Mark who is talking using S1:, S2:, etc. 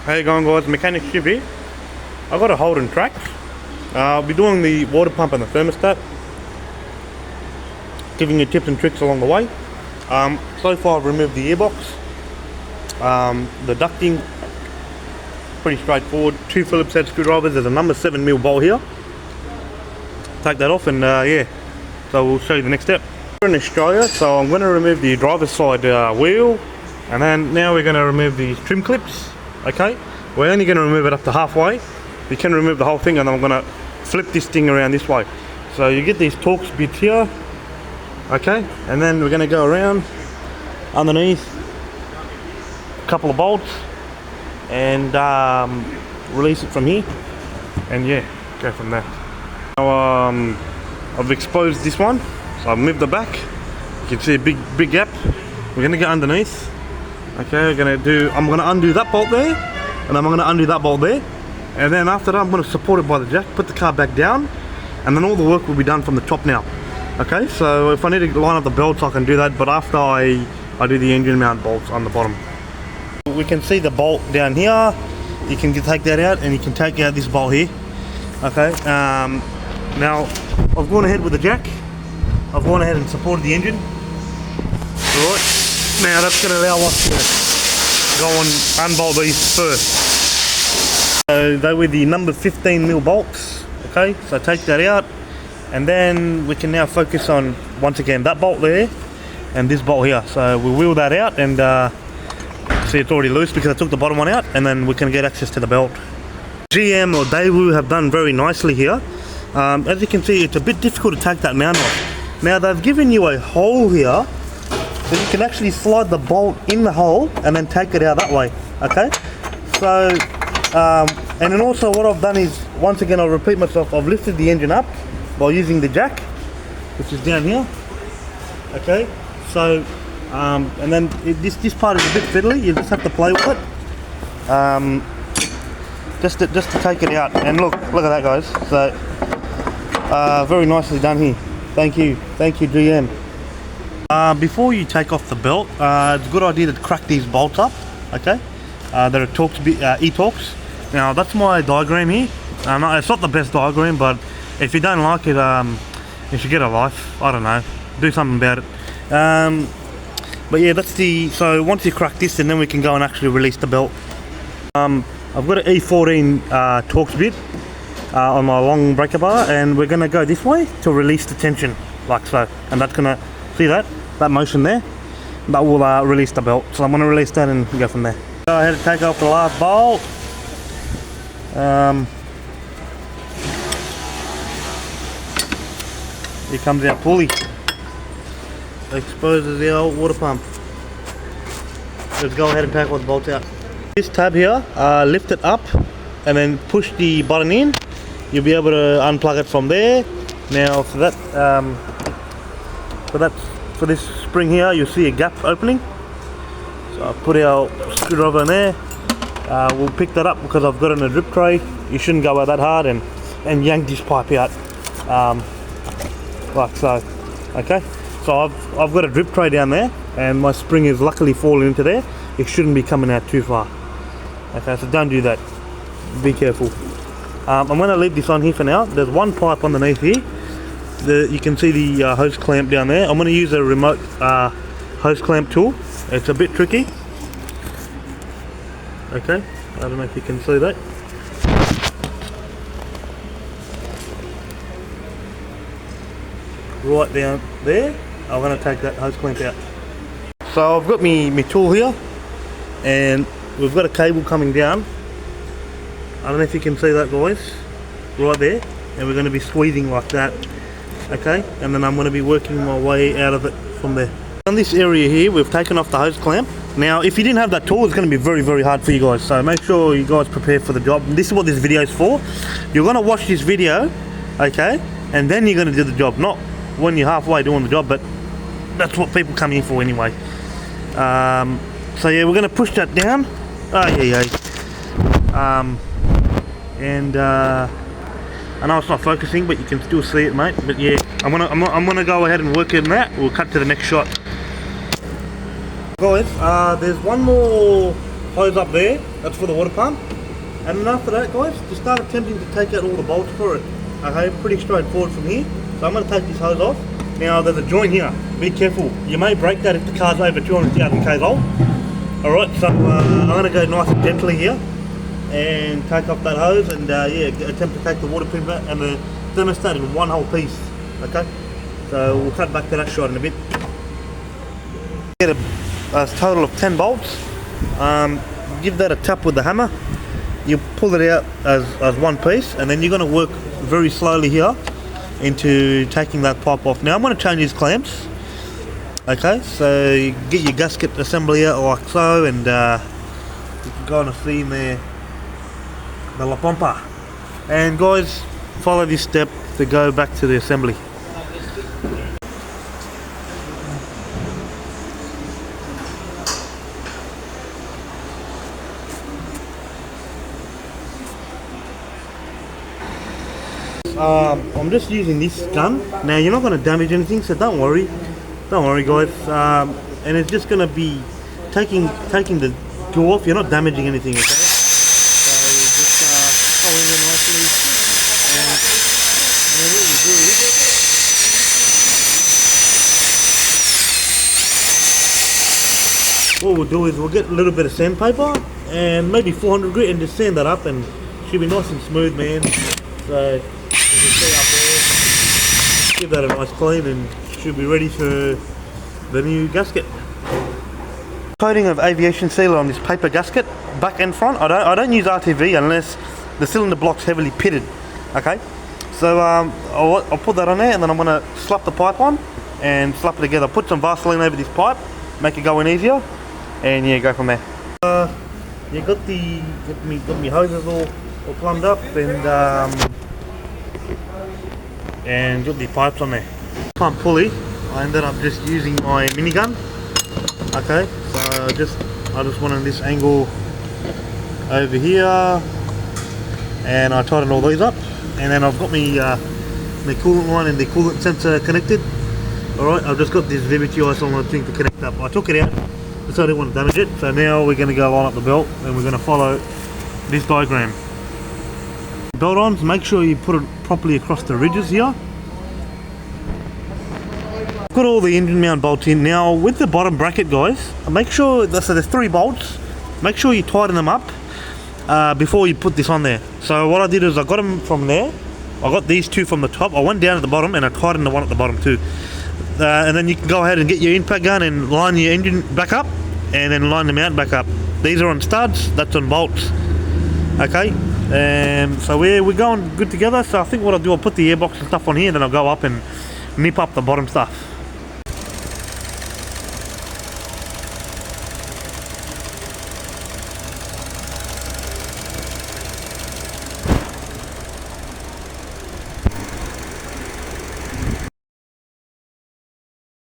S1: How you going, guys? Mechanic CHEV here. I got a Holden trax. I'll be doing the water pump and the thermostat, giving you tips and tricks along the way. So far I've removed the airbox, the ducting, pretty straightforward. 2 Phillips head screwdrivers. There's a number 7mm bolt here. Take that off and yeah, so we'll show you the next step. We're in Australia, so I'm going to remove the driver's side wheel, and then now we're going to remove these trim clips. Okay, we're only going to remove it up to halfway. You can remove the whole thing, and I'm going to flip this thing around this way. So you get these Torx bits here, okay, and then we're going to go around underneath a couple of bolts and release it from here, and yeah, go from there. Now I've exposed this one, so I've moved the back. You can see a big gap. We're going to go underneath. Okay, I'm gonna undo that bolt there, and I'm gonna undo that bolt there, and then after that I'm gonna support it by the jack, put the car back down, and then all the work will be done from the top now. Okay, so if I need to line up the belts I can do that, but after I do the engine mount bolts on the bottom. We can see the bolt down here. You can take that out, and you can take out this bolt here. Okay, now I've gone ahead with the jack. I've gone ahead and supported the engine. Alright. Now that's going to allow us to go and unbolt these first. So they were the number 15mm bolts. Okay, so take that out, and then we can now focus on, once again, that bolt there and this bolt here. So we'll wheel that out, and see, it's already loose because I took the bottom one out, and then we can get access to the belt. GM or Daewoo have done very nicely here. As you can see, it's a bit difficult to take that mount off. Now they've given you a hole here, so you can actually slide the bolt in the hole and then take it out that way. Okay, so and then also what I've done is, once again I'll repeat myself, I've lifted the engine up by using the jack, which is down here. Okay, so and then this part is a bit fiddly. You just have to play with it, just to take it out. And look at that, guys. So very nicely done here. Thank you GM. Before you take off the belt, it's a good idea to crack these bolts up. Okay, they're E-Torx. Now that's my diagram here. It's not the best diagram, but if you don't like it, you should get a life. I don't know, do something about it. But yeah, so once you crack this, and then we can go and actually release the belt. I've got an E14 Torx bit on my long breaker bar, and we're going to go this way to release the tension, like so. And that's going to, see that motion there? That will release the belt. So I'm going to release that and go from there. Go ahead and take off the last bolt. Here comes our pulley. Exposes the old water pump. Let's go ahead and take all the bolts out. This tab here, lift it up and then push the button in. You'll be able to unplug it from there. Now for that, for this spring here, you'll see a gap opening. So I'll put our screwdriver in there. We'll pick that up because I've got it in a drip tray. You shouldn't go out that hard, and yank this pipe out, like so. Okay, so I've got a drip tray down there, and my spring is luckily falling into there. It shouldn't be coming out too far. Okay, so don't do that. Be careful. I'm going to leave this on here for now. There's one pipe underneath here. You can see the hose clamp down there. I'm going to use a remote hose clamp tool. It's a bit tricky. Okay, I don't know if you can see that. Right down there, I'm going to take that hose clamp out. So I've got my tool here, and we've got a cable coming down. I don't know if you can see that, guys, right there, and we're going to be squeezing like that. Okay, and then I'm going to be working my way out of it from there. On this area here, we've taken off the hose clamp. Now, if you didn't have that tool, it's going to be very hard for you guys. So make sure you guys prepare for the job. This is what this video is for. You're going to watch this video, okay, and then you're going to do the job. Not when you're halfway doing the job, but that's what people come here for anyway. So yeah, we're going to push that down. And I know it's not focusing, but you can still see it, mate. But yeah, I'm gonna go ahead and work in that. We'll cut to the next shot. Guys, there's one more hose up there, that's for the water pump. And then after that, guys, just start attempting to take out all the bolts for it. Okay, pretty straightforward from here. So I'm going to take this hose off. Now there's a joint here, be careful. You may break that if the car's over 200,000 k's old. Alright, so I'm going to go nice and gently here and take off that hose and attempt to take the water pump and the thermostat in one whole piece. Okay, so we'll cut back to that shot in a bit. Get a total of 10 bolts. Give that a tap with the hammer. You pull it out as one piece, and then you're going to work very slowly here into taking that pipe off. Now I'm going to change these clamps. Okay, so you get your gasket assembly out like so, and you can kind of see in there the La Pompa. And guys, follow this step to go back to the assembly. I'm just using this gun. Now you're not going to damage anything, so don't worry guys. And it's just going to be taking the jaw off. You're not damaging anything, okay? So you just go in there nicely, and what we'll do is we'll get a little bit of sandpaper and maybe 400 grit and just sand that up, and it should be nice and smooth, man. So you can see up there, give that a nice clean and should be ready for the new gasket. Coating of aviation sealer on this paper gasket, back and front. I don't use RTV unless the cylinder block's heavily pitted. Okay, so I'll put that on there, and then I'm going to slap the pipe on and slap it together. Put some Vaseline over this pipe, make it go in easier, and yeah, go from there. You got me hoses all plumbed up, and got the pipes on there. Pump pulley, I ended up just using my minigun. Okay, so I just wanted this angle over here, and I tightened all these up, and then I've got my coolant line and the coolant sensor connected. Alright, I've just got this VBT isolation thing to connect up. I took it out so I didn't want to damage it, so now we're going to go line up the belt and we're going to follow this diagram. Belt ons, make sure you put it properly across the ridges here. Got all the engine mount bolts in. Now with the bottom bracket, guys, make sure, so there's 3 bolts, make sure you tighten them up before you put this on there. So what I did is I got them from there, I got these 2 from the top, I went down to the bottom and I tightened the one at the bottom too. And then you can go ahead and get your impact gun and line your engine back up, and then line the mount back up. These are on studs, that's on bolts. Okay, so we're going good together. So I think what I'll do, I'll put the airbox and stuff on here, and then I'll go up and nip up the bottom stuff.